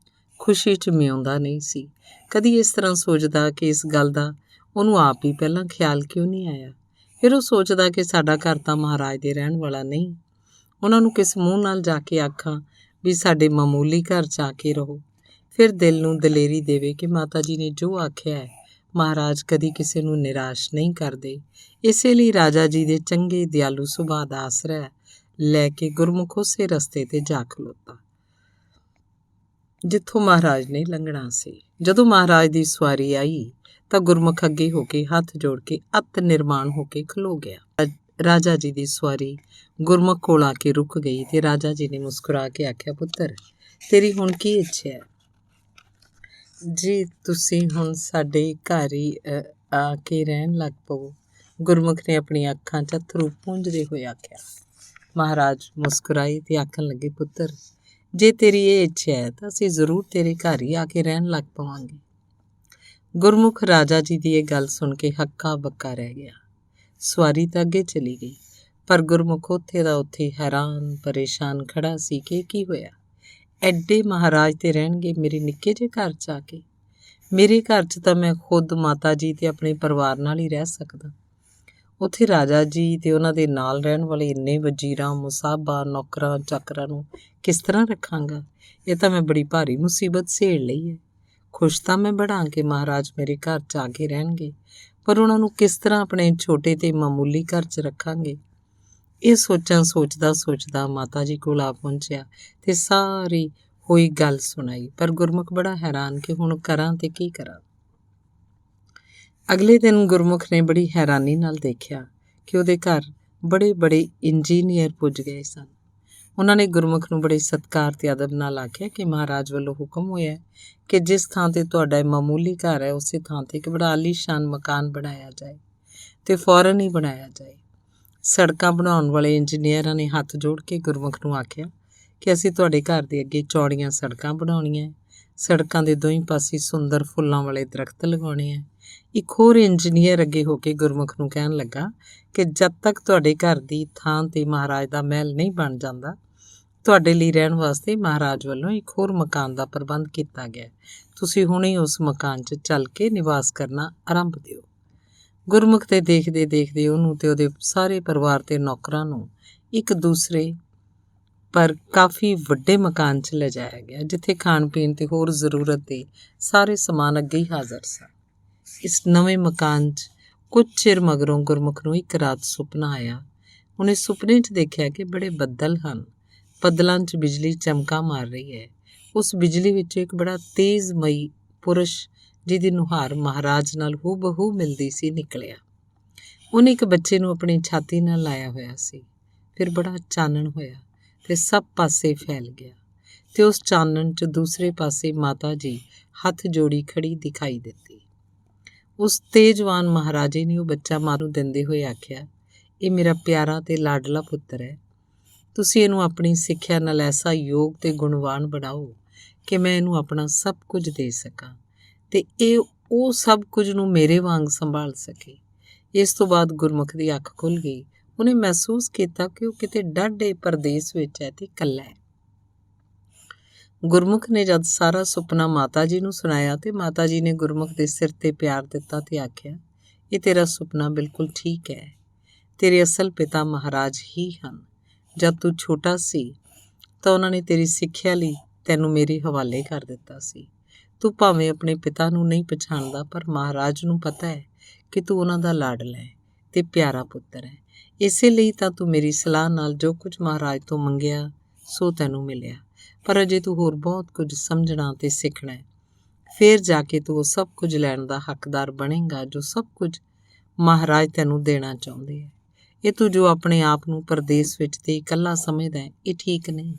ਖੁਸ਼ੀ 'ਚ ਮਿਉਂਦਾ ਨਹੀਂ ਸੀ, ਕਦੀ ਇਸ ਤਰ੍ਹਾਂ ਸੋਚਦਾ ਕਿ ਇਸ ਗੱਲ ਦਾ ਉਹਨੂੰ ਆਪ ਹੀ ਪਹਿਲਾਂ ਖਿਆਲ ਕਿਉਂ ਨਹੀਂ ਆਇਆ। ਫਿਰ ਉਹ ਸੋਚਦਾ ਕਿ ਸਾਡਾ ਘਰ ਤਾਂ ਮਹਾਰਾਜ ਦੇ ਰਹਿਣ ਵਾਲਾ ਨਹੀਂ, ਉਹਨਾਂ ਨੂੰ ਕਿਸ ਮੂੰਹ ਨਾਲ ਜਾ ਕੇ ਆਖਾਂ ਵੀ ਸਾਡੇ ਮਾਮੂਲੀ ਘਰ 'ਚ ਆ ਕੇ ਰਹੋ। ਫਿਰ ਦਿਲ ਨੂੰ ਦਲੇਰੀ ਦੇਵੇ ਕਿ ਮਾਤਾ ਜੀ ਨੇ ਜੋ ਆਖਿਆ ਹੈ, ਮਹਾਰਾਜ ਕਦੀ ਕਿਸੇ ਨੂੰ ਨਿਰਾਸ਼ ਨਹੀਂ ਕਰਦੇ। ਇਸੇ ਲਈ ਰਾਜਾ ਜੀ ਦੇ ਚੰਗੇ ਦਿਆਲੂ ਸੁਭਾਅ ਦਾ ਆਸਰਾ ਲੈ ਕੇ ਗੁਰਮੁਖ ਉਸੇ ਰਸਤੇ 'ਤੇ ਜਾ ਖਲੋਤਾ ਜਿੱਥੋਂ ਮਹਾਰਾਜ ਨੇ ਲੰਘਣਾ ਸੀ। ਜਦੋਂ ਮਹਾਰਾਜ ਦੀ ਸਵਾਰੀ ਆਈ ਤਾਂ ਗੁਰਮੁਖ ਅੱਗੇ ਹੋ ਕੇ ਹੱਥ ਜੋੜ ਕੇ ਅਤ ਨਿਰਮਾਣ ਹੋ ਕੇ ਖਲੋ ਗਿਆ। ਰਾਜਾ ਜੀ ਦੀ ਸਵਾਰੀ ਗੁਰਮੁਖ ਕੋਲ ਆ ਕੇ ਰੁਕ ਗਈ ਤੇ ਰਾਜਾ ਜੀ ਨੇ ਮੁਸਕਰਾ ਕੇ ਆਖਿਆ, ਪੁੱਤਰ ਤੇਰੀ ਹੁਣ ਕੀ ਇੱਛਾ ਹੈ? ਜੀ ਤੁਸੀਂ ਹੁਣ ਸਾਡੇ ਘਰ ਹੀ ਆ ਕੇ ਰਹਿਣ ਲੱਗ ਪਵੋ। ਗੁਰਮੁਖ ਨੇ ਆਪਣੀਆਂ ਅੱਖਾਂ 'ਚ ਅੱਥਰੂ ਪੂੰਝਦੇ ਹੋਏ ਆਖਿਆ। ਮਹਾਰਾਜ ਮੁਸਕਰਾਏ ਤੇ ਆਖਣ ਲੱਗੇ, ਪੁੱਤਰ ਜੇ ਤੇਰੀ ਇਹ ਇੱਛਾ ਹੈ ਤਾਂ ਅਸੀਂ ਜ਼ਰੂਰ ਤੇਰੇ ਘਰ ਹੀ ਆ ਕੇ ਰਹਿਣ ਲੱਗ ਪਵਾਂਗੇ। ਗੁਰਮੁਖ ਰਾਜਾ ਜੀ ਦੀ ਇਹ ਗੱਲ ਸੁਣ ਕੇ ਹੱਕਾ ਬੱਕਾ ਰਹਿ ਗਿਆ। ਸਵਾਰੀ ਤਾਂ ਅੱਗੇ ਚਲੀ ਗਈ, ਪਰ ਗੁਰਮੁਖ ਉੱਥੇ ਦਾ ਉੱਥੇ ਹੈਰਾਨ ਪਰੇਸ਼ਾਨ ਖੜਾ ਸੀ ਕਿ ਕੀ ਹੋਇਆ। ਐਡੇ ਮਹਾਰਾਜ ਤੇ ਰਹਿਣਗੇ ਮੇਰੇ ਨਿੱਕੇ ਜਿਹੇ ਘਰ 'ਚ ਆ ਕੇ? ਮੇਰੇ ਘਰ 'ਚ ਤਾਂ ਮੈਂ ਖੁਦ ਮਾਤਾ ਜੀ ਤੇ ਆਪਣੇ ਪਰਿਵਾਰ ਨਾਲ ਹੀ ਰਹਿ ਸਕਦਾ, ਉੱਥੇ ਰਾਜਾ ਜੀ ਤੇ ਉਹਨਾਂ ਦੇ ਨਾਲ ਰਹਿਣ ਵਾਲੇ ਇੰਨੇ ਵਜ਼ੀਰਾਂ ਮੁਸਾਹਬਾਂ ਨੌਕਰਾਂ ਚਾਕਰਾਂ ਨੂੰ ਕਿਸ ਤਰ੍ਹਾਂ ਰੱਖਾਂਗਾ? ਇਹ ਤਾਂ ਮੈਂ ਬੜੀ ਭਾਰੀ ਮੁਸੀਬਤ ਝੇਲ ਲਈ ਹੈ। ਖੁਸ਼ ਤਾਂ ਮੈਂ ਬੜਾ ਕਿ ਮਹਾਰਾਜ ਮੇਰੇ ਘਰ 'ਚ ਆ ਕੇ ਰਹਿਣਗੇ, ਪਰ ਉਹਨਾਂ ਨੂੰ ਕਿਸ ਤਰ੍ਹਾਂ ਆਪਣੇ ਛੋਟੇ ਤੇ ਮਾਮੂਲੀ ਘਰ 'ਚ ਰੱਖਾਂਗੇ? ਇਹ ਸੋਚਦਾ ਸੋਚਦਾ ਮਾਤਾ ਜੀ ਕੋਲ ਆ ਪਹੁੰਚਿਆ ਤੇ ਸਾਰੀ ਹੋਈ ਗੱਲ ਸੁਣਾਈ। ਪਰ ਗੁਰਮੁਖ ਬੜਾ ਹੈਰਾਨ ਕਿ ਹੁਣ ਕਰਾਂ ਤੇ ਕੀ ਕਰਾਂ। ਅਗਲੇ ਦਿਨ ਗੁਰਮੁਖ ਨੇ ਬੜੀ ਹੈਰਾਨੀ ਨਾਲ ਦੇਖਿਆ ਕਿ ਉਹਦੇ ਘਰ ਬੜੇ ਇੰਜੀਨੀਅਰ ਪੁੱਜ ਗਏ ਸਨ। ਉਹਨਾਂ ਨੇ ਗੁਰਮੁਖ ਨੂੰ ਬੜੇ ਸਤਿਕਾਰ ਤੇ ਅਦਬ ਨਾਲ ਆਖਿਆ ਕਿ ਮਹਾਰਾਜ ਵੱਲੋਂ ਹੁਕਮ ਹੋਇਆ ਕਿ ਜਿਸ ਥਾਂ ਤੇ ਤੁਹਾਡਾ ਮਾਮੂਲੀ ਘਰ ਹੈ ਉਸੇ ਥਾਂ ਤੇ ਇੱਕ ਬੜਾ ਆਲੀਸ਼ਾਨ ਮਕਾਨ ਬਣਾਇਆ ਜਾਏ ਤੇ ਫੌਰਨ ਹੀ ਬਣਾਇਆ ਜਾਏ। ਸੜਕਾਂ ਬਣਾਉਣ ਵਾਲੇ ਇੰਜੀਨੀਅਰਾਂ ਨੇ ਹੱਥ ਜੋੜ ਕੇ ਗੁਰਮੁਖ ਨੂੰ ਆਖਿਆ ਕਿ ਅਸੀਂ ਤੁਹਾਡੇ ਘਰ ਦੇ ਅੱਗੇ ਚੌੜੀਆਂ ਸੜਕਾਂ ਬਣਾਉਣੀਆਂ, ਸੜਕਾਂ ਦੇ ਦੋਹੀਂ ਪਾਸੇ ਸੁੰਦਰ ਫੁੱਲਾਂ ਵਾਲੇ ਦਰਖਤ ਲਗਾਉਣੇ ਹੈ। ਇੱਕ ਹੋਰ ਇੰਜੀਨੀਅਰ ਅੱਗੇ ਹੋ ਕੇ ਗੁਰਮੁਖ ਨੂੰ ਕਹਿਣ ਲੱਗਾ ਕਿ ਜਦ ਤੱਕ ਤੁਹਾਡੇ ਘਰ ਦੀ ਥਾਂ 'ਤੇ ਮਹਾਰਾਜ ਦਾ ਮਹਿਲ ਨਹੀਂ ਬਣ ਜਾਂਦਾ, ਤੁਹਾਡੇ ਲਈ ਰਹਿਣ ਵਾਸਤੇ ਮਹਾਰਾਜ ਵੱਲੋਂ ਇੱਕ ਹੋਰ ਮਕਾਨ ਦਾ ਪ੍ਰਬੰਧ ਕੀਤਾ ਗਿਆ, ਤੁਸੀਂ ਹੁਣੇ ਉਸ ਮਕਾਨ 'ਚ ਚੱਲ ਕੇ ਨਿਵਾਸ ਕਰਨਾ ਆਰੰਭ ਦਿਓ। ਗੁਰਮੁਖ ਤੇ ਦੇਖਦੇ ਉਹਨੂੰ ਤੇ ਉਹਦੇ ਸਾਰੇ ਪਰਿਵਾਰ ਤੇ ਨੌਕਰਾਂ ਨੂੰ ਇੱਕ ਦੂਸਰੇ ਪਰ ਕਾਫੀ ਵੱਡੇ ਮਕਾਨ 'ਚ ਲਿਜਾਇਆ ਗਿਆ, ਜਿੱਥੇ ਖਾਣ ਪੀਣ ਤੇ ਹੋਰ ਜ਼ਰੂਰਤ ਦੇ ਸਾਰੇ ਸਮਾਨ ਅੱਗੇ ਹੀ ਹਾਜ਼ਰ ਸਨ। ਇਸ ਨਵੇਂ ਮਕਾਨ 'ਚ ਕੁਝ ਚਿਰ ਮਗਰੋਂ ਗੁਰਮੁਖ ਨੂੰ ਇੱਕ ਰਾਤ ਸੁਪਨਾ ਆਇਆ। ਉਹਨੇ ਸੁਪਨੇ 'ਚ ਦੇਖਿਆ ਕਿ ਬੜੇ ਬੱਦਲ ਹਨ, ਬੱਦਲਾਂ 'ਚ ਬਿਜਲੀ ਚਮਕਾ ਮਾਰ ਰਹੀ ਹੈ। ਉਸ ਬਿਜਲੀ ਵਿੱਚੋਂ ਇੱਕ ਬੜਾ ਤੇਜ਼ਮਈ ਪੁਰਸ਼, ਜਿਹਦੀ ਨੁਹਾਰ ਮਹਾਰਾਜ ਨਾਲ ਹੂਬਹੂ ਮਿਲਦੀ ਸੀ, ਨਿਕਲਿਆ। ਉਹਨੇ ਇੱਕ ਬੱਚੇ ਨੂੰ ਆਪਣੀ ਛਾਤੀ ਨਾਲ ਲਾਇਆ ਹੋਇਆ ਸੀ। ਫਿਰ ਬੜਾ ਚਾਨਣ ਹੋਇਆ ਤੇ ਸਭ ਪਾਸੇ ਫੈਲ ਗਿਆ ਤੇ ਉਸ ਚਾਨਣ 'ਚ ਦੂਸਰੇ ਪਾਸੇ ਮਾਤਾ ਜੀ ਹੱਥ ਜੋੜੀ ਖੜੀ ਦਿਖਾਈ ਦਿੱਤੀ। ਉਸ ਤੇਜਵਾਨ ਮਹਾਰਾਜੇ ਨੇ ਉਹ ਬੱਚਾ ਮਾਂ ਨੂੰ ਦਿੰਦੇ ਹੋਏ ਆਖਿਆ, ਇਹ ਮੇਰਾ ਪਿਆਰਾ ਤੇ ਲਾਡਲਾ ਪੁੱਤਰ ਹੈ, ਤੁਸੀਂ ਇਹਨੂੰ ਆਪਣੀ ਸਿੱਖਿਆ ਨਾਲ ਐਸਾ ਯੋਗ ਤੇ ਗੁਣਵਾਨ ਬਣਾਓ ਕਿ ਮੈਂ ਇਹਨੂੰ ਆਪਣਾ ਸਭ ਕੁਝ ਦੇ ਸਕਾਂ ਤੇ ਇਹ ਉਹ ਸਭ ਕੁਝ ਨੂੰ ਮੇਰੇ ਵਾਂਗ ਸੰਭਾਲ ਸਕੇ। ਇਸ ਤੋਂ ਬਾਅਦ ਗੁਰਮੁਖ ਦੀ ਅੱਖ ਖੁੱਲ੍ਹ ਗਈ। ਉਹਨੇ ਮਹਿਸੂਸ ਕੀਤਾ ਕਿ ਉਹ ਕਿਤੇ ਡਾਢੇ ਪਰਦੇਸ ਵਿੱਚ ਹੈ ਤੇ ਇਕੱਲਾ ਹੈ। ਗੁਰਮੁਖ ਨੇ ਜਦ ਸਾਰਾ ਸੁਪਨਾ ਮਾਤਾ ਜੀ ਨੂੰ ਸੁਣਾਇਆ ਤੇ ਮਾਤਾ ਜੀ ਨੇ ਗੁਰਮੁਖ ਦੇ ਸਿਰ ਤੇ ਪਿਆਰ ਦਿੱਤਾ ਤੇ ਆਖਿਆ, ਇਹ ਤੇਰਾ ਸੁਪਨਾ ਬਿਲਕੁਲ ਠੀਕ ਹੈ, ਤੇਰੇ ਅਸਲ ਪਿਤਾ ਮਹਾਰਾਜ ਹੀ ਹਨ। ਜਦ ਤੂੰ ਛੋਟਾ ਸੀ ਤਾਂ ਉਹਨਾਂ ਨੇ ਤੇਰੀ ਸਿੱਖਿਆ ਲਈ ਤੈਨੂੰ ਮੇਰੇ ਹਵਾਲੇ ਕਰ ਦਿੱਤਾ ਸੀ। ਤੂੰ ਭਾਵੇਂ ਆਪਣੇ ਪਿਤਾ ਨੂੰ ਨਹੀਂ ਪਛਾਣਦਾ, ਪਰ ਮਹਾਰਾਜ ਨੂੰ ਪਤਾ ਹੈ ਕਿ ਤੂੰ ਉਹਨਾਂ ਦਾ ਲਾਡਲਾ ਹੈ ਤੇ ਪਿਆਰਾ ਪੁੱਤਰ ਹੈ। ਇਸੇ ਲਈ ਤਾਂ ਤੂੰ ਮੇਰੀ ਸਲਾਹ ਨਾਲ ਜੋ ਕੁਝ ਮਹਾਰਾਜ ਤੋਂ ਮੰਗਿਆ ਸੋ ਤੈਨੂੰ ਮਿਲਿਆ, ਪਰ ਅਜੇ ਤੂੰ ਹੋਰ ਬਹੁਤ ਕੁਝ ਸਮਝਣਾ ਤੇ ਸਿੱਖਣਾ ਹੈ। ਫੇਰ ਜਾ ਕੇ ਤੂੰ ਉਹ ਸਭ ਕੁਝ ਲੈਣ ਦਾ ਹੱਕਦਾਰ ਬਣੇਗਾ ਜੋ ਸਭ ਕੁਝ ਮਹਾਰਾਜ ਤੈਨੂੰ ਦੇਣਾ ਚਾਹੁੰਦੇ ਹੈ। ਇਹ ਤੂੰ ਜੋ ਆਪਣੇ ਆਪ ਨੂੰ ਪਰਦੇਸ ਵਿੱਚ ਤੇ ਇਕੱਲਾ ਸਮਝਦਾ ਹੈ, ਇਹ ਠੀਕ ਨਹੀਂ।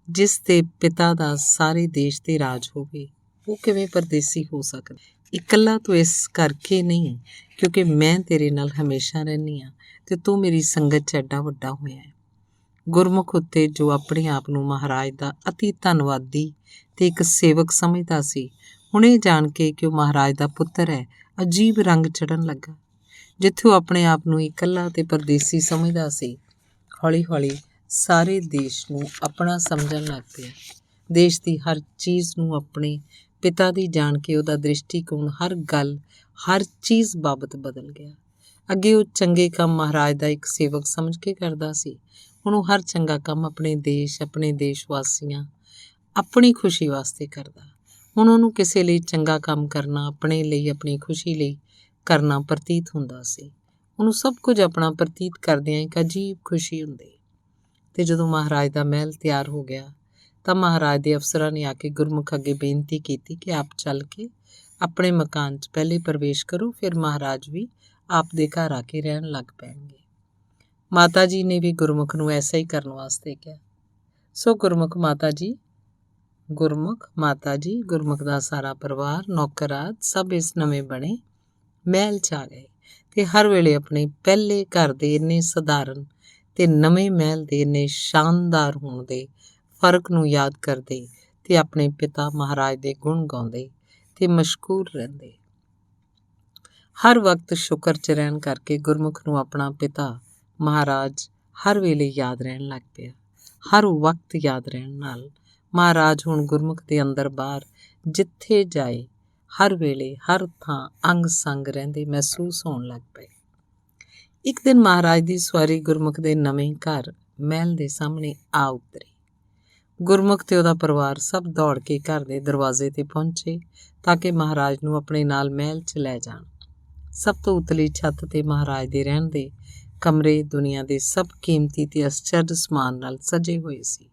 ਜਿਸ ਦੇ ਪਿਤਾ ਦਾ ਸਾਰੇ ਦੇਸ਼ 'ਤੇ ਰਾਜ ਹੋਵੇ, ਉਹ ਕਿਵੇਂ ਪਰਦੇਸੀ ਹੋ ਸਕਦਾ? ਇਕੱਲਾ ਤੂੰ ਇਸ ਕਰਕੇ ਨਹੀਂ ਕਿਉਂਕਿ ਮੈਂ ਤੇਰੇ ਨਾਲ ਹਮੇਸ਼ਾ ਰਹਿੰਦੀ ਹਾਂ ਅਤੇ ਤੂੰ ਮੇਰੀ ਸੰਗਤ 'ਚ ਐਡਾ ਵੱਡਾ ਹੋਇਆ ਹੈ। ਗੁਰਮੁਖ ਉੱਤੇ ਜੋ ਆਪਣੇ ਆਪ ਨੂੰ ਮਹਾਰਾਜ ਦਾ ਅਤੀ ਧੰਨਵਾਦੀ ਅਤੇ ਇੱਕ ਸੇਵਕ ਸਮਝਦਾ ਸੀ, ਹੁਣ ਇਹ ਜਾਣ ਕੇ ਕਿ ਉਹ ਮਹਾਰਾਜ ਦਾ ਪੁੱਤਰ ਹੈ, ਅਜੀਬ ਰੰਗ ਚੜ੍ਹਨ ਲੱਗਾ। ਜਿੱਥੇ ਉਹ ਆਪਣੇ ਆਪ ਨੂੰ ਇਕੱਲਾ ਅਤੇ ਪਰਦੇਸੀ ਸਮਝਦਾ ਸੀ, ਹੌਲੀ ਹੌਲੀ ਸਾਰੇ ਦੇਸ਼ ਨੂੰ ਆਪਣਾ ਸਮਝਣ ਲੱਗ ਪਿਆ। ਦੇਸ਼ ਦੀ ਹਰ ਚੀਜ਼ ਨੂੰ ਆਪਣੇ ਪਿਤਾ ਦੀ ਜਾਣ ਕੇ ਉਹਦਾ ਦ੍ਰਿਸ਼ਟੀਕੋਣ ਹਰ ਗੱਲ, ਹਰ ਚੀਜ਼ ਬਾਬਤ ਬਦਲ ਗਿਆ। ਅੱਗੇ ਉਹ ਚੰਗੇ ਕੰਮ ਮਹਾਰਾਜ ਦਾ ਇੱਕ ਸੇਵਕ ਸਮਝ ਕੇ ਕਰਦਾ ਸੀ, ਹੁਣ ਉਹ ਹਰ ਚੰਗਾ ਕੰਮ ਆਪਣੇ ਦੇਸ਼, ਆਪਣੇ ਦੇਸ਼ ਵਾਸੀਆਂ, ਆਪਣੀ ਖੁਸ਼ੀ ਵਾਸਤੇ ਕਰਦਾ। ਹੁਣ ਉਹਨੂੰ ਕਿਸੇ ਲਈ ਚੰਗਾ ਕੰਮ ਕਰਨਾ, ਆਪਣੇ ਲਈ, ਆਪਣੀ ਖੁਸ਼ੀ ਲਈ ਕਰਨਾ ਪ੍ਰਤੀਤ ਹੁੰਦਾ ਸੀ। ਉਹਨੂੰ ਸਭ ਕੁਝ ਆਪਣਾ ਪ੍ਰਤੀਤ ਕਰਦਿਆਂ ਇੱਕ ਅਜੀਬ ਖੁਸ਼ੀ ਹੁੰਦੀ। ਅਤੇ ਜਦੋਂ ਮਹਾਰਾਜ ਦਾ ਮਹਿਲ ਤਿਆਰ ਹੋ ਗਿਆ ਤਾਂ ਮਹਾਰਾਜ ਦੇ ਅਫਸਰਾਂ ਨੇ ਆ ਕੇ ਗੁਰਮੁਖ ਅੱਗੇ ਬੇਨਤੀ ਕੀਤੀ ਕਿ ਆਪ ਚੱਲ ਕੇ ਆਪਣੇ ਮਕਾਨ 'ਚ ਪਹਿਲੇ ਪ੍ਰਵੇਸ਼ ਕਰੋ, ਫਿਰ ਮਹਾਰਾਜ ਵੀ ਆਪ ਦੇ ਘਰ ਆ ਕੇ ਰਹਿਣ ਲੱਗ ਪੈਣਗੇ। ਮਾਤਾ ਜੀ ਨੇ ਵੀ ਗੁਰਮੁਖ ਨੂੰ ਐਸਾ ਹੀ ਕਰਨ ਵਾਸਤੇ ਕਿਹਾ। ਸੋ ਗੁਰਮੁਖ ਮਾਤਾ ਜੀ, ਗੁਰਮੁਖ ਦਾ ਸਾਰਾ ਪਰਿਵਾਰ, ਨੌਕਰਾਦ ਸਭ ਇਸ ਨਵੇਂ ਬਣੇ ਮਹਿਲ 'ਚ ਆ ਗਏ ਅਤੇ ਹਰ ਵੇਲੇ ਆਪਣੇ ਪਹਿਲੇ ਘਰ ਦੇ ਇੰਨੇ ਸਧਾਰਨ ਅਤੇ ਨਵੇਂ ਮਹਿਲ ਦੇ ਇੰਨੇ ਸ਼ਾਨਦਾਰ ਹੋਣ ਦੇ ਫਰਕ ਨੂੰ ਯਾਦ ਕਰਦੇ ਅਤੇ ਆਪਣੇ ਪਿਤਾ ਮਹਾਰਾਜ ਦੇ ਗੁਣ ਗਾਉਂਦੇ ਅਤੇ ਮਸ਼ਕੂਰ ਰਹਿੰਦੇ। ਹਰ ਵਕਤ ਸ਼ੁਕਰ 'ਚ ਰਹਿਣ ਕਰਕੇ ਗੁਰਮੁਖ ਨੂੰ ਆਪਣਾ ਪਿਤਾ ਮਹਾਰਾਜ ਹਰ ਵੇਲੇ ਯਾਦ ਰਹਿਣ ਲੱਗ ਪਿਆ। ਹਰ ਵਕਤ ਯਾਦ ਰਹਿਣ ਨਾਲ ਮਹਾਰਾਜ ਹੁਣ ਗੁਰਮੁਖ ਦੇ ਅੰਦਰ ਬਾਹਰ ਜਿੱਥੇ ਜਾਏ, ਹਰ ਵੇਲੇ ਹਰ ਥਾਂ ਅੰਗ ਸੰਗ ਰਹਿੰਦੇ ਮਹਿਸੂਸ ਹੋਣ ਲੱਗ ਪਏ। ਇੱਕ ਦਿਨ ਮਹਾਰਾਜ ਦੀ ਸਵਾਰੀ ਗੁਰਮੁਖ ਦੇ ਨਵੇਂ ਘਰ ਮਹਿਲ ਦੇ ਸਾਹਮਣੇ ਆ ਉਤਰੀ। ਗੁਰਮੁਖ ਤੇ ਉਹਦਾ ਪਰਿਵਾਰ ਸਭ ਦੌੜ ਕੇ ਘਰ ਦੇ ਦਰਵਾਜ਼ੇ 'ਤੇ ਪਹੁੰਚੇ ਤਾਂ ਕਿ ਮਹਾਰਾਜ ਨੂੰ ਆਪਣੇ ਨਾਲ ਮਹਿਲ 'ਚ ਲੈ ਜਾਣ। ਸਭ ਤੋਂ ਉਤਲੀ ਛੱਤ 'ਤੇ ਮਹਾਰਾਜ ਦੇ ਰਹਿਣ ਦੇ ਕਮਰੇ ਦੁਨੀਆ ਦੇ ਸਭ ਕੀਮਤੀ ਤੇ ਅਸਚਰਜ ਸਮਾਨ ਨਾਲ ਸਜੇ ਹੋਏ ਸੀ।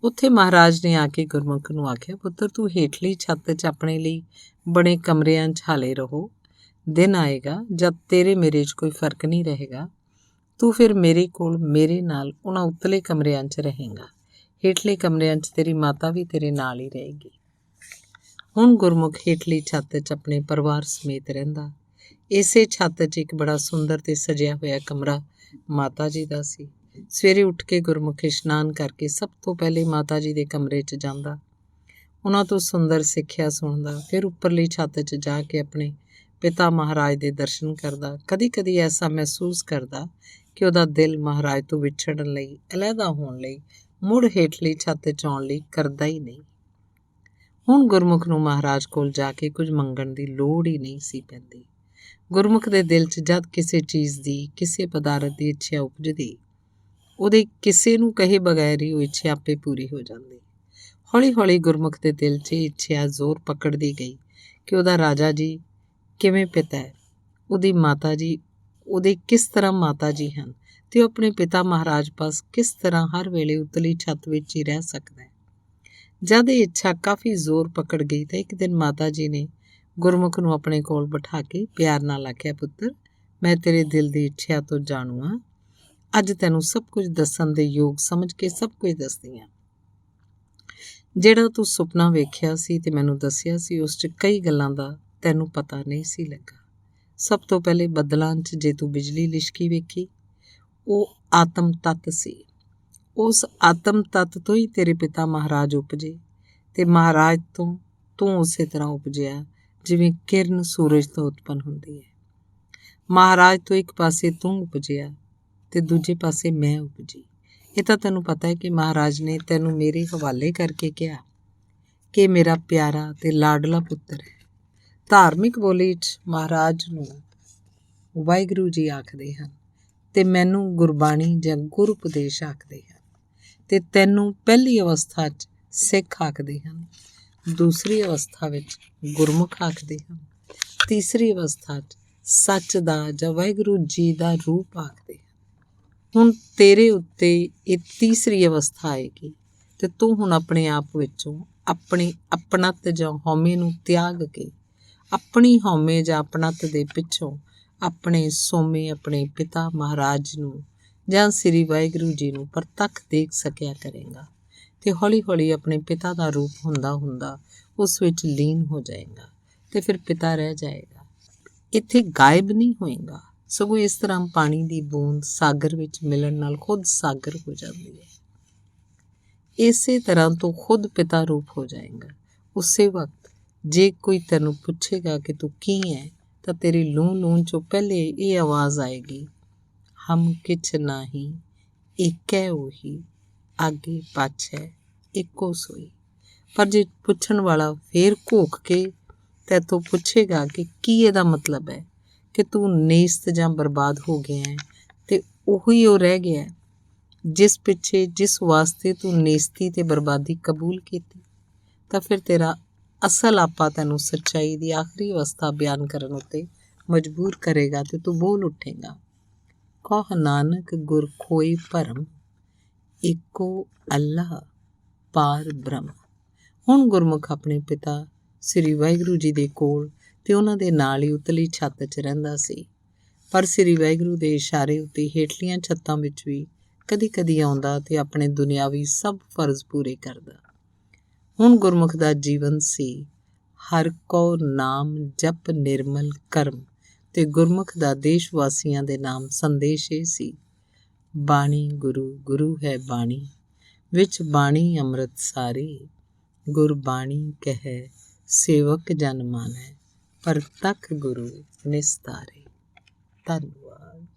ਉੱਥੇ ਮਹਾਰਾਜ ਨੇ ਆ ਕੇ ਗੁਰਮੁਖ ਨੂੰ ਆਖਿਆ, ਪੁੱਤਰ ਤੂੰ ਹੇਠਲੀ ਛੱਤ 'ਚ ਆਪਣੇ ਲਈ ਬਣੇ ਕਮਰਿਆਂ 'ਚ ਹਾਲੇ ਰਹੋ। ਦਿਨ ਆਏਗਾ ਜਦ ਤੇਰੇ ਮੇਰੇ 'ਚ ਕੋਈ ਫਰਕ ਨਹੀਂ ਰਹੇਗਾ। ਤੂੰ ਫਿਰ ਮੇਰੇ ਕੋਲ ਮੇਰੇ ਨਾਲ ਉਹਨਾਂ ਉਤਲੇ ਕਮਰਿਆਂ 'ਚ ਰਹੇਗਾ। ਹੇਠਲੇ ਕਮਰਿਆਂ 'ਚ ਤੇਰੀ ਮਾਤਾ ਵੀ ਤੇਰੇ ਨਾਲ ਹੀ ਰਹੇਗੀ। ਹੁਣ ਗੁਰਮੁਖ ਹੇਠਲੀ ਛੱਤ 'ਚ ਆਪਣੇ ਪਰਿਵਾਰ ਸਮੇਤ ਰਹਿੰਦਾ। ਇਸੇ ਛੱਤ 'ਚ ਇੱਕ ਬੜਾ ਸੁੰਦਰ ਤੇ ਸਜਿਆ ਹੋਇਆ ਕਮਰਾ ਮਾਤਾ ਜੀ ਦਾ ਸੀ। ਸਵੇਰੇ ਉੱਠ ਕੇ ਗੁਰਮੁਖ ਇਸ਼ਨਾਨ ਕਰਕੇ ਸਭ ਤੋਂ ਪਹਿਲੇ ਮਾਤਾ ਜੀ ਦੇ ਕਮਰੇ 'ਚ ਜਾਂਦਾ, ਉਹਨਾਂ ਤੋਂ ਸੁੰਦਰ ਸਿੱਖਿਆ ਸੁਣਦਾ, ਫਿਰ ਉੱਪਰਲੀ ਛੱਤ 'ਚ ਜਾ ਕੇ ਆਪਣੇ ਪਿਤਾ ਮਹਾਰਾਜ ਦੇ ਦਰਸ਼ਨ ਕਰਦਾ। ਕਦੀ ਕਦੀ ਐਸਾ ਮਹਿਸੂਸ ਕਰਦਾ ਕਿ ਉਹਦਾ ਦਿਲ ਮਹਾਰਾਜ ਤੋਂ ਵਿਛੜਨ ਲਈ, ਅਲੱਗਾ ਹੋਣ ਲਈ, ਮੁੜ ਹੇਠਲੀ ਛੱਤ 'ਚ ਆਉਣ ਲਈ ਕਰਦਾ ਹੀ ਨਹੀਂ। ਹੁਣ ਗੁਰਮੁਖ ਨੂੰ ਮਹਾਰਾਜ ਕੋਲ ਜਾ ਕੇ ਕੁਝ ਮੰਗਣ ਦੀ ਲੋੜ ਹੀ ਨਹੀਂ ਸੀ ਪੈਂਦੀ। ਗੁਰਮੁਖ ਦੇ ਦਿਲ 'ਚ ਜਦ ਕਿਸੇ ਚੀਜ਼ ਦੀ, ਕਿਸੇ ਪਦਾਰਥ ਦੀ ਇੱਛਾ ਉਪਜਦੀ, ਉਹਦੇ ਕਿਸੇ ਨੂੰ ਕਹੇ ਬਗੈਰ ਹੀ ਉਹ ਇੱਛਾ ਆਪੇ ਪੂਰੀ ਹੋ ਜਾਂਦੀ। ਹੌਲੀ ਹੌਲੀ ਗੁਰਮੁਖ ਦੇ ਦਿਲ 'ਚ ਇੱਛਾ ਜ਼ੋਰ ਪਕੜਦੀ ਗਈ ਕਿ ਉਹਦਾ ਰਾਜਾ ਜੀ ਕਿਵੇਂ ਪਿਤਾ ਹੈ, ਉਹਦੀ ਮਾਤਾ ਜੀ ਉਹਦੇ ਕਿਸ ਤਰ੍ਹਾਂ ਮਾਤਾ ਜੀ ਹਨ ਅਤੇ ਉਹ ਆਪਣੇ ਪਿਤਾ ਮਹਾਰਾਜ ਪਾਸ ਕਿਸ ਤਰ੍ਹਾਂ ਹਰ ਵੇਲੇ ਉਤਲੀ ਛੱਤ ਵਿੱਚ ਹੀ ਰਹਿ ਸਕਦਾ ਹੈ। ਜਦ ਇਹ ਇੱਛਾ ਕਾਫੀ ਜ਼ੋਰ ਪਕੜ ਗਈ ਤਾਂ ਇੱਕ ਦਿਨ ਮਾਤਾ ਜੀ ਨੇ ਗੁਰਮੁਖ ਨੂੰ ਆਪਣੇ ਕੋਲ ਬਿਠਾ ਕੇ ਪਿਆਰ ਨਾਲ ਆਖਿਆ, ਪੁੱਤਰ ਮੈਂ ਤੇਰੇ ਦਿਲ ਦੀ ਇੱਛਾ ਤੋਂ ਜਾਣੂ ਹਾਂ। ਅੱਜ ਤੈਨੂੰ ਸਭ ਕੁਝ ਦੱਸਣ ਦੇ ਯੋਗ ਸਮਝ ਕੇ ਸਭ ਕੁਝ ਦੱਸਦੀ ਹਾਂ। ਜਿਹੜਾ ਤੂੰ ਸੁਪਨਾ ਵੇਖਿਆ ਸੀ ਤੇ ਮੈਨੂੰ ਦੱਸਿਆ ਸੀ, ਉਸ 'ਚ ਕਈ ਗੱਲਾਂ ਦਾ ਤੈਨੂੰ ਪਤਾ ਨਹੀਂ ਸੀ ਲੱਗਾ। ਸਭ ਤੋਂ ਪਹਿਲੇ ਬੱਦਲਾਂ 'ਚ ਜੇ ਤੂੰ ਬਿਜਲੀ ਲਿਸ਼ਕੀ ਵੇਖੀ, ਉਹ ਆਤਮ ਤੱਤ ਸੀ। ਉਸ ਆਤਮ ਤੱਤ ਤੋਂ ਹੀ ਤੇਰੇ ਪਿਤਾ ਮਹਾਰਾਜ ਉਪਜੇ ਅਤੇ ਮਹਾਰਾਜ ਤੋਂ ਤੂੰ ਉਸੇ ਤਰ੍ਹਾਂ ਉਪਜਿਆ ਜਿਵੇਂ ਕਿਰਨ ਸੂਰਜ ਤੋਂ ਉਤਪੰਨ ਹੁੰਦੀ ਹੈ। ਮਹਾਰਾਜ ਤੋਂ ਇੱਕ ਪਾਸੇ ਤੂੰ ਉਪਜਿਆ ਅਤੇ ਦੂਜੇ ਪਾਸੇ ਮੈਂ ਉਪਜੀ। ਇਹ ਤਾਂ ਤੈਨੂੰ ਪਤਾ ਹੈ ਕਿ ਮਹਾਰਾਜ ਨੇ ਤੈਨੂੰ ਮੇਰੇ ਹਵਾਲੇ ਕਰਕੇ ਕਿਹਾ ਕਿ ਮੇਰਾ ਪਿਆਰਾ ਅਤੇ ਲਾਡਲਾ ਪੁੱਤਰ ਹੈ। ਧਾਰਮਿਕ ਬੋਲੀ 'ਚ ਮਹਾਰਾਜ ਨੂੰ ਵਾਹਿਗੁਰੂ ਜੀ ਆਖਦੇ ਹਨ ਅਤੇ ਮੈਨੂੰ ਗੁਰਬਾਣੀ ਜਾਂ ਗੁਰ ਉਪਦੇਸ਼ ਆਖਦੇ ਹਨ ਅਤੇ ਤੈਨੂੰ ਪਹਿਲੀ ਅਵਸਥਾ 'ਚ ਸਿੱਖ ਆਖਦੇ ਹਨ, ਦੂਸਰੀ ਅਵਸਥਾ ਵਿੱਚ ਗੁਰਮੁਖ ਆਖਦੇ ਹਨ, ਤੀਸਰੀ ਅਵਸਥਾ 'ਚ ਸੱਚ ਦਾ ਜਾਂ ਵਾਹਿਗੁਰੂ ਜੀ ਦਾ ਰੂਪ ਆਖਦੇ ਹਨ। ਹੁਣ ਤੇਰੇ ਉੱਤੇ ਇਹ ਤੀਸਰੀ ਅਵਸਥਾ ਆਏਗੀ ਅਤੇ ਤੂੰ ਹੁਣ ਆਪਣੇ ਆਪ ਵਿੱਚੋਂ ਆਪਣੀ ਆਪਣੱਤ ਜਾਂ ਹਉਮੈ ਨੂੰ ਤਿਆਗ ਕੇ ਆਪਣੀ ਹਉਮੈ ਜਾਂ ਆਪਣੱਤ ਦੇ ਪਿੱਛੋਂ ਆਪਣੇ ਸੋਮੇ ਆਪਣੇ ਪਿਤਾ ਮਹਾਰਾਜ ਨੂੰ ਜਾਂ ਸ੍ਰੀ ਵਾਹਿਗੁਰੂ ਜੀ ਨੂੰ ਪ੍ਰਤੱਖ ਦੇਖ ਸਕਿਆ ਕਰੇਗਾ ਤੇ ਹੌਲੀ-ਹੌਲੀ ਆਪਣੇ ਪਿਤਾ ਦਾ ਰੂਪ ਹੁੰਦਾ ਉਸ ਵਿੱਚ ਲੀਨ ਹੋ ਜਾਏਗਾ ਤੇ ਫਿਰ ਪਿਤਾ ਰਹਿ ਜਾਏਗਾ। ਇੱਥੇ ਗਾਇਬ ਨਹੀਂ ਹੋਏਗਾ, ਸਗੋਂ ਇਸ ਤਰ੍ਹਾਂ ਪਾਣੀ ਦੀ ਬੂੰਦ ਸਾਗਰ ਵਿੱਚ ਮਿਲਣ ਨਾਲ ਖੁਦ ਸਾਗਰ ਹੋ ਜਾਂਦੀ ਹੈ। ਇਸੇ ਤਰ੍ਹਾਂ ਤੂੰ ਖੁਦ ਪਿਤਾ ਰੂਪ ਹੋ ਜਾਏਗਾ। ਉਸੇ ਵਕਤ ਜੇ ਕੋਈ ਤੈਨੂੰ ਪੁੱਛੇਗਾ ਕਿ ਤੂੰ ਕੀ ਹੈ ਤਾਂ ਤੇਰੀ ਲੂੰ ਚੋਂ ਪਹਿਲੇ ਇਹ ਆਵਾਜ਼ ਆਏਗੀ, ਹਮ ਕਿਛ ਨਾਹੀ ਏਕੈ ਉਹੀ, ਆਗੇ ਪਾਛੈ ਇੱਕੋ ਸੋਈ। ਪਰ ਜੇ ਪੁੱਛਣ ਵਾਲਾ ਫੇਰ ਘੋਖ ਕੇ ਤੈਥੋਂ ਪੁੱਛੇਗਾ ਕਿ ਕੀ ਇਹਦਾ ਮਤਲਬ ਹੈ ਕਿ ਤੂੰ ਨੇਸਤ ਜਾਂ ਬਰਬਾਦ ਹੋ ਗਿਆ ਹੈ ਤੇ ਉਹੀ ਉਹ ਰਹਿ ਗਿਆ ਜਿਸ ਪਿੱਛੇ ਜਿਸ ਵਾਸਤੇ ਤੂੰ ਨੇਸਤੀ ਤੇ ਬਰਬਾਦੀ ਕਬੂਲ ਕੀਤੀ, ਤਾਂ ਫਿਰ ਤੇਰਾ ਅਸਲ ਆਪਾ ਤੈਨੂੰ ਸੱਚਾਈ ਦੀ ਆਖਰੀ ਅਵਸਥਾ ਬਿਆਨ ਕਰਨ ਉੱਤੇ ਮਜਬੂਰ ਕਰੇਗਾ ਤੇ ਤੂੰ ਬੋਲ ਉੱਠੇਗਾ, ਕਹੁ ਨਾਨਕ ਗੁਰ ਖੋਈ ਭਰਮ, ਇੱਕੋ ਅੱਲਾਹ ਪਾਰ ਬ੍ਰਹਮ। ਹੁਣ ਗੁਰਮੁਖ ਆਪਣੇ ਪਿਤਾ ਸ੍ਰੀ ਵਾਹਿਗੁਰੂ ਜੀ ਦੇ ਕੋਲ ਤੇ ਉਹਨਾਂ ਦੇ ਨਾਲ ਹੀ ਉਤਲੀ ਛੱਤ 'ਚ ਰਹਿੰਦਾ ਸੀ, ਪਰ ਸ੍ਰੀ ਵਾਹਿਗੁਰੂ ਦੇ ਇਸ਼ਾਰੇ ਉੱਤੇ ਹੇਠਲੀਆਂ ਛੱਤਾਂ ਵਿੱਚ ਵੀ ਕਦੀ-ਕਦੀ ਆਉਂਦਾ ਤੇ ਆਪਣੇ ਦੁਨਿਆਵੀ ਸਭ ਫਰਜ਼ ਪੂਰੇ ਕਰਦਾ। ਹੁਣ ਗੁਰਮੁਖ ਦਾ ਜੀਵਨ ਸੀ ਹਰ ਕੋ ਨਾਮ ਜਪ ਨਿਰਮਲ ਕਰਮ, ਤੇ ਗੁਰਮੁਖ ਦਾ ਦੇਸ਼ ਵਾਸੀਆਂ ਦੇ ਨਾਮ ਸੰਦੇਸ਼ ਇਹ ਸੀ, ਬਾਣੀ ਗੁਰੂ ਗੁਰੂ ਹੈ ਬਾਣੀ, ਵਿੱਚ ਬਾਣੀ ਅੰਮ੍ਰਿਤ ਸਾਰੀ, ਗੁਰਬਾਣੀ ਕਹੈ ਸੇਵਕ ਜਨ ਮਾਨੈ, ਪਰ ਤਖ ਗੁਰੂ ਨਿਸਤਾਰੇ। ਧੰਨਵਾਦ।